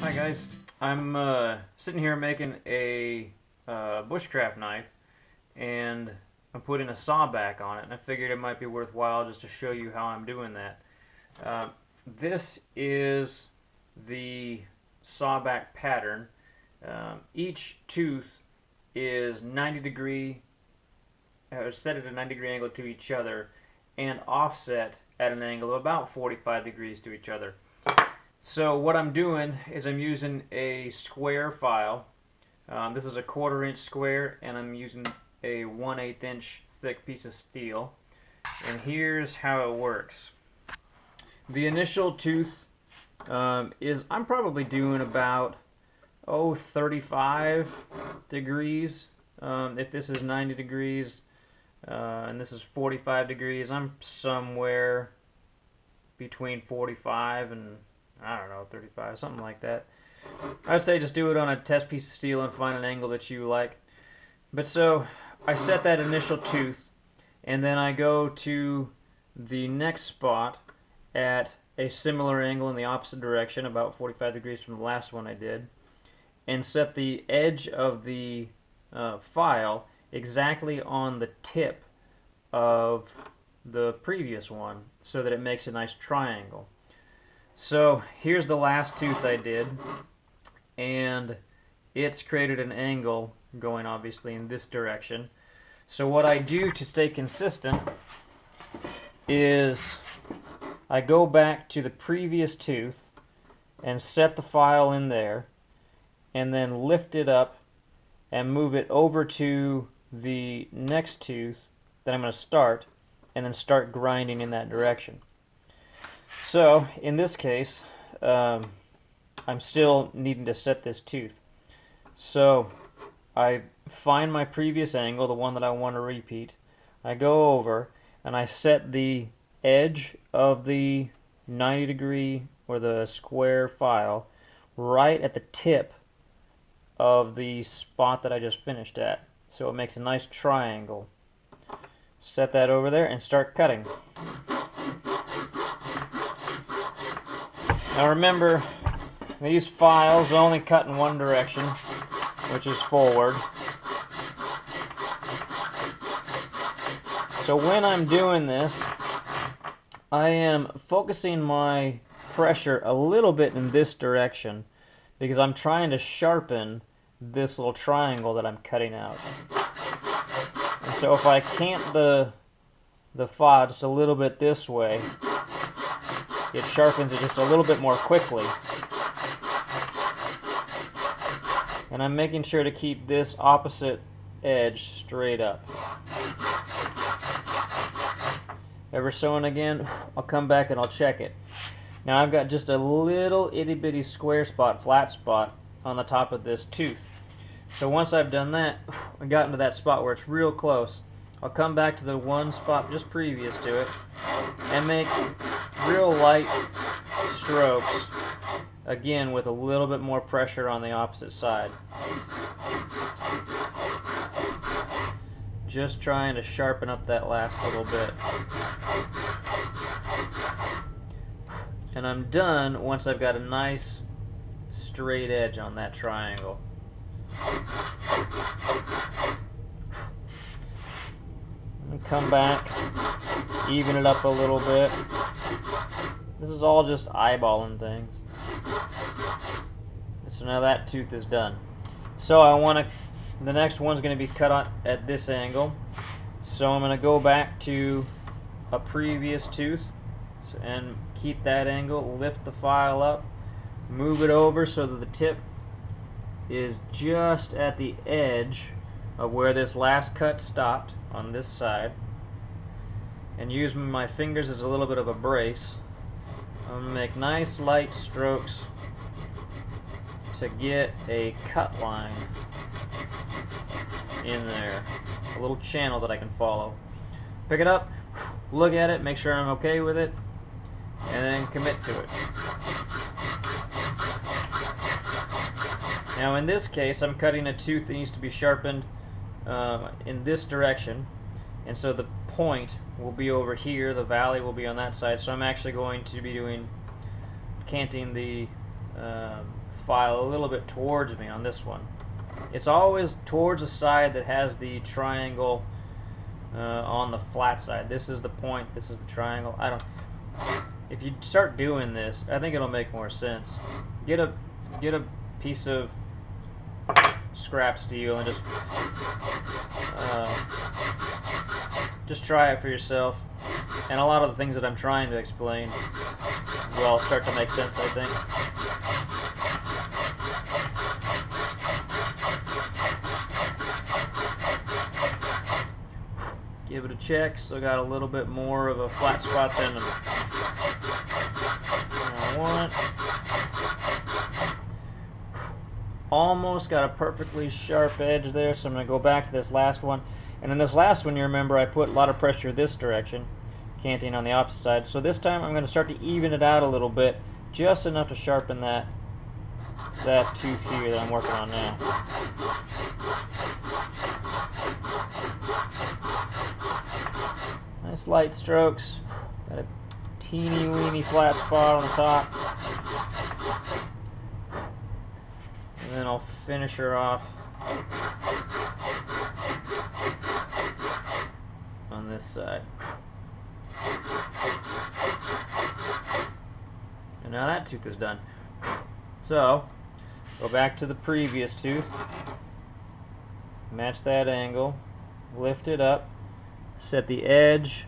Hi guys, I'm sitting here making a bushcraft knife, and I'm putting a sawback on it, and I figured it might be worthwhile just to show you how I'm doing that. This is the sawback pattern. Each tooth is 90 degree, set at a 90-degree angle to each other, and offset at an angle of about 45 degrees to each other. So what I'm doing is I'm using a square file. This is a 1/4 inch square, and I'm using a 1/8 inch thick piece of steel. And here's how it works. The initial tooth is, I'm probably doing about 35 degrees. If this is 90 degrees and this is 45 degrees, I'm somewhere between 45 and, I don't know, 35, something like that. I'd say just do it on a test piece of steel and find an angle that you like. But so I set that initial tooth, and then I go to the next spot at a similar angle in the opposite direction, about 45 degrees from the last one I did, and set the edge of the file exactly on the tip of the previous one so that it makes a nice triangle. So here's the last tooth I did, and it's created an angle going obviously in this direction. So what I do to stay consistent is I go back to the previous tooth and set the file in there, and then lift it up and move it over to the next tooth that I'm going to start, and then start grinding in that direction. So in this case, I'm still needing to set this tooth. So I find my previous angle, the one that I want to repeat. I go over and I set the edge of the 90-degree or the square file right at the tip of the spot that I just finished at. So it makes a nice triangle. Set that over there and start cutting. Now remember, these files only cut in one direction, which is forward. So when I'm doing this, I am focusing my pressure a little bit in this direction because I'm trying to sharpen this little triangle that I'm cutting out. And so if I cant the file just a little bit this way, it sharpens it just a little bit more quickly. And I'm making sure to keep this opposite edge straight up. Every so and again, I'll come back and I'll check it. Now I've got just a little itty bitty square spot, flat spot, on the top of this tooth. So once I've done that, I got into that spot where it's real close. I'll come back to the one spot just previous to it and make real light strokes, again with a little bit more pressure on the opposite side. Just trying to sharpen up that last little bit. And I'm done once I've got a nice straight edge on that triangle. And come back, even it up a little bit. This is all just eyeballing things. So now that tooth is done. So the next one's going to be cut on at this angle. So I'm going to go back to a previous tooth and keep that angle, lift the file up, move it over so that the tip is just at the edge of where this last cut stopped on this side, and use my fingers as a little bit of a brace. I'm going to make nice light strokes to get a cut line in there, a little channel that I can follow. Pick it up, look at it, make sure I'm okay with it, and then commit to it. Now in this case, I'm cutting a tooth that needs to be sharpened in this direction, and so the point will be over here, the valley will be on that side, so I'm actually going to be canting the file a little bit towards me on this one. It's always towards the side that has the triangle on the flat side. This is the point, this is the triangle. If you start doing this, I think it'll make more sense. Get a piece of scrap steel and just try it for yourself. And a lot of the things that I'm trying to explain will all start to make sense, I think. Give it a check. Still got a little bit more of a flat spot than I want. Almost got a perfectly sharp edge there, so I'm going to go back to this last one. And in this last one, you remember I put a lot of pressure this direction, canting on the opposite side. So this time I'm going to start to even it out a little bit, just enough to sharpen that tooth here that I'm working on now. Nice light strokes. Got a teeny weeny flat spot on the top. And then I'll finish her off on this side. And now that tooth is done. So, go back to the previous tooth. Match that angle. Lift it up. Set the edge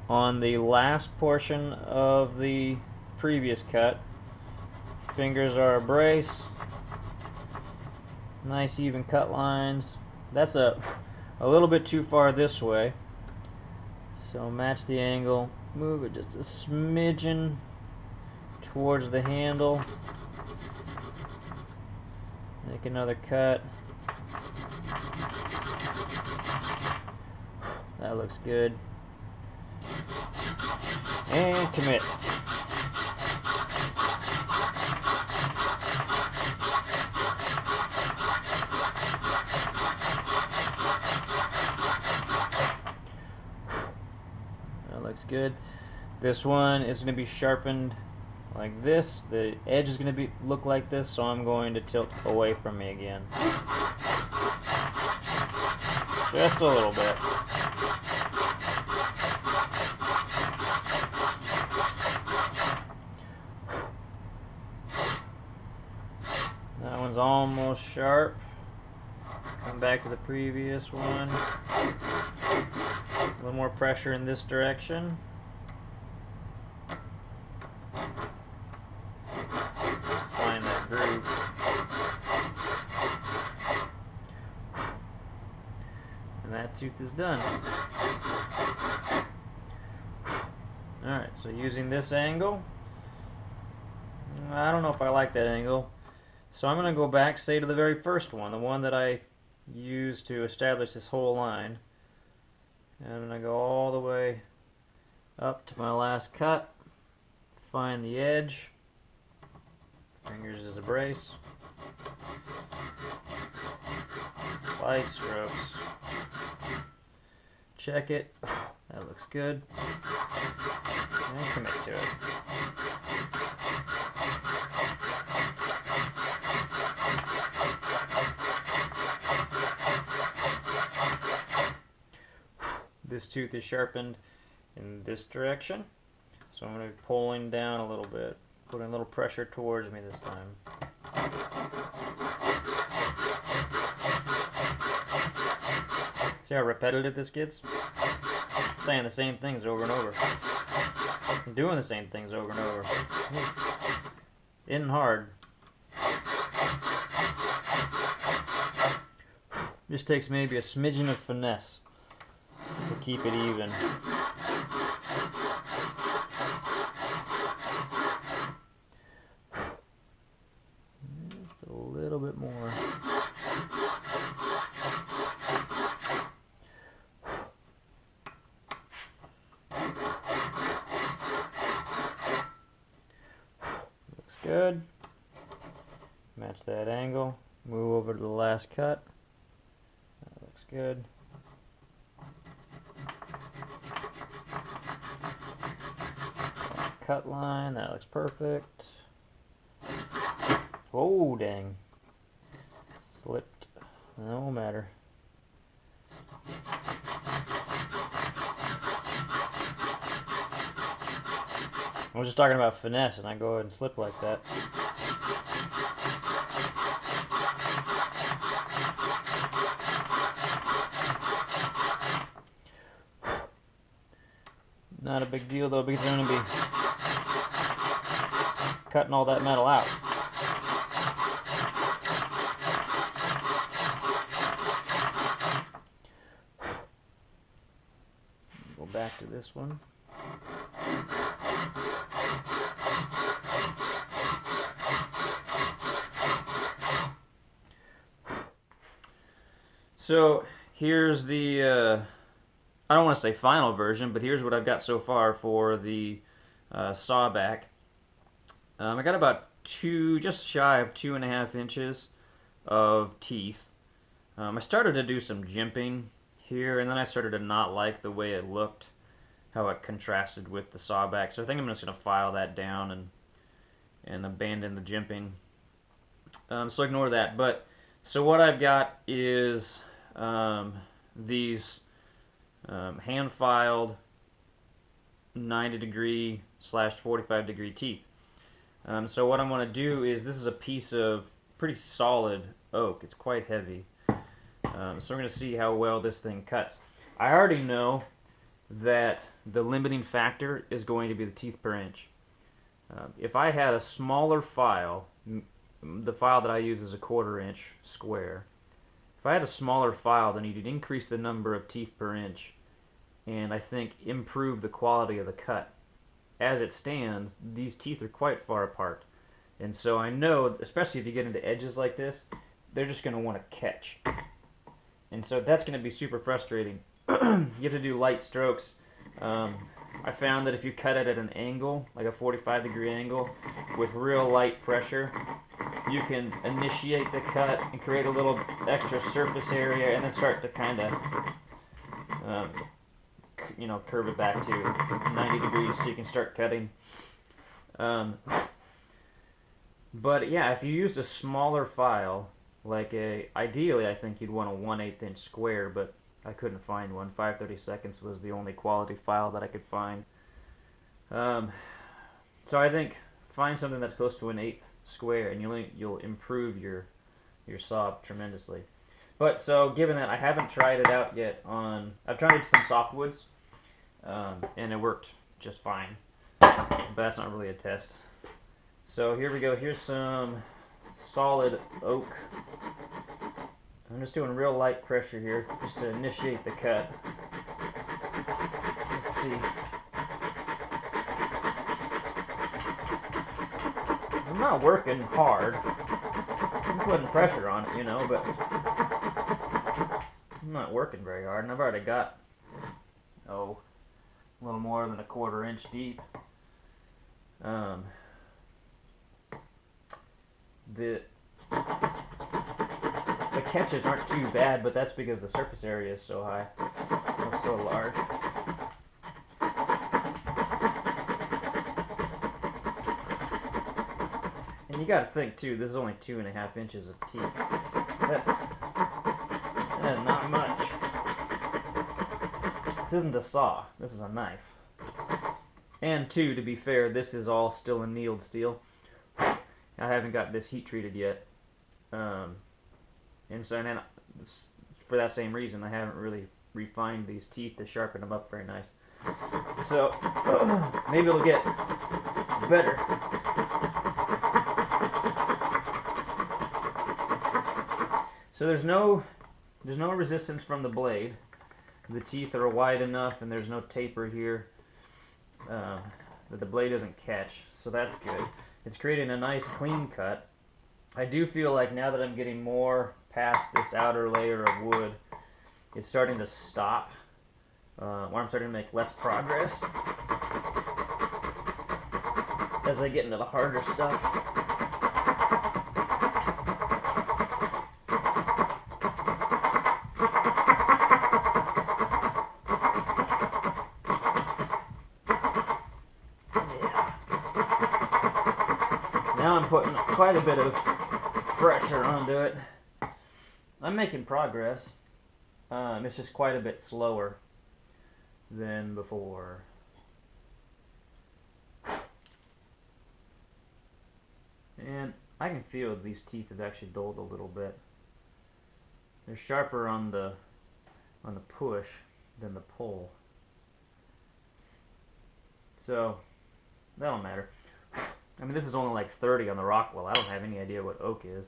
on the last portion of the previous cut. Fingers are a brace. Nice even cut lines. That's a little bit too far this way. So match the angle. Move it just a smidgen towards the handle. Make another cut. That looks good. And commit. That looks good. This one is going to be sharpened like this. The edge is going to look like this, so I'm going to tilt away from me again. Just a little bit. That one's almost sharp. Come back to the previous one. A little more pressure in this direction. Find that groove. And that tooth is done. Alright, so using this angle, I don't know if I like that angle. So I'm going to go back, say to the very first one, the one that I used to establish this whole line. And I'm going to go all the way up to my last cut, find the edge, fingers as a brace, light strokes, check it, that looks good, and commit to it. This tooth is sharpened in this direction, so I'm going to be pulling down a little bit, putting a little pressure towards me this time. See how repetitive this gets? I'm saying the same things over and over. I'm doing the same things over and over. It isn't hard. Just takes maybe a smidgen of finesse to keep it even. Just a little bit more. Looks good. Match that angle. Move over to the last cut. That looks good. Cut line, that looks perfect. Oh, dang. Slipped. No, won't matter. I was just talking about finesse, and I go ahead and slip like that. Not a big deal though, because I'm going to be cutting all that metal out. Go back to this one. So here's the, I don't want to say final version, but here's what I've got so far for the Sawback. I got about just shy of 2.5 inches of teeth. I started to do some jimping here, and then I started to not like the way it looked, how it contrasted with the Sawback. So I think I'm just going to file that down and abandon the jimping. So ignore that. But so what I've got is these hand filed 90° / 45° teeth. So what I'm going to do is, this is a piece of pretty solid oak. It's quite heavy. So we're going to see how well this thing cuts. I already know that the limiting factor is going to be the teeth per inch. If I had a smaller file, the file that I use is a 1/4 inch square. If I had a smaller file, then you'd increase the number of teeth per inch, and I think improve the quality of the cut. As it stands, these teeth are quite far apart, and so I know, especially if you get into edges like this, they're just going to want to catch, and so that's going to be super frustrating. You have to do light strokes. I found that if you cut it at an angle, like a 45° angle, with real light pressure, you can initiate the cut and create a little extra surface area, and then start to kind of curve it back to 90° so you can start cutting. But yeah, if you used a smaller file, like ideally I think you'd want a 1/8 inch square, but I couldn't find one. 5/32 was the only quality file that I could find. So I think find something that's close to 1/8 square, and you'll improve your saw tremendously. But so given that I haven't tried it out yet I've tried some softwoods, and it worked just fine. But that's not really a test. So here we go. Here's some solid oak. I'm just doing real light pressure here, just to initiate the cut. Let's see. I'm not working hard. I'm putting pressure on it, but I'm not working very hard, and I've already got, a little more than a 1/4 inch deep. The catches aren't too bad, but that's because the surface area is so high, it's so large. And you gotta think too, this is only 2.5 inches of teeth. That's not much. This isn't a saw, this is a knife. And two, to be fair, this is all still annealed steel. I haven't got this heat treated yet. And so then, for that same reason, I haven't really refined these teeth to sharpen them up very nice. So maybe it'll get better. So there's no resistance from the blade. The teeth are wide enough, and there's no taper here that the blade doesn't catch. So that's good. It's creating a nice clean cut. I do feel like now that I'm getting more past this outer layer of wood, it's starting to stop, or I'm starting to make less progress as I get into the harder stuff. Yeah. Now I'm putting quite a bit of pressure onto it. I'm making progress. It's just quite a bit slower than before. And I can feel these teeth have actually dulled a little bit. They're sharper on the push than the pull. So that don't matter. I mean, this is only like 30 on the Rockwell. I don't have any idea what oak is.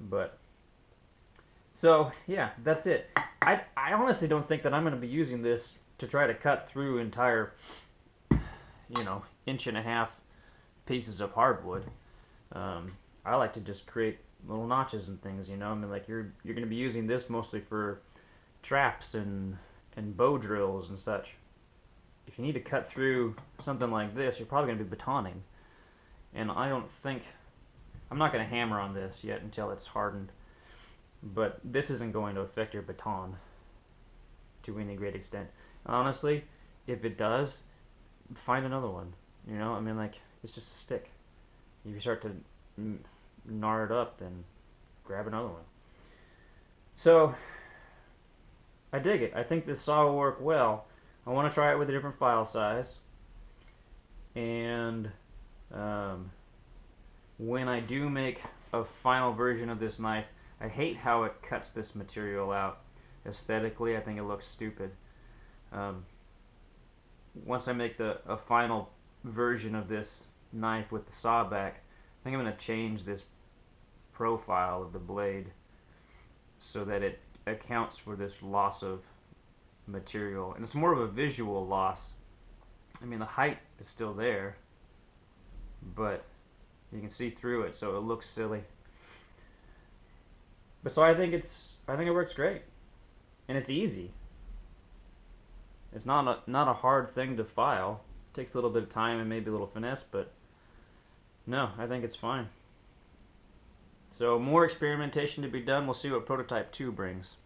But so yeah, that's it. I honestly don't think that I'm going to be using this to try to cut through entire, you know, 1.5 inch pieces of hardwood. I like to just create little notches and things, you know. I mean, like you're going to be using this mostly for traps and bow drills and such. If you need to cut through something like this, you're probably going to be batoning. And I don't think, I'm not going to hammer on this yet until it's hardened. But this isn't going to affect your baton to any great extent. Honestly, if it does, find another one. You know, I mean, like, it's just a stick. If you start to gnar it up, then grab another one. So, I dig it. I think this saw will work well. I want to try it with a different file size. And when I do make a final version of this knife, I hate how it cuts this material out. Aesthetically, I think it looks stupid. Once I make a final version of this knife with the Sawback, I think I'm going to change this profile of the blade so that it accounts for this loss of material. And it's more of a visual loss. I mean, the height is still there, but you can see through it, so it looks silly. But so I think it works great, and it's easy. It's not a hard thing to file. It takes a little bit of time and maybe a little finesse, but no, I think it's fine. So more experimentation to be done. We'll see what prototype 2 brings.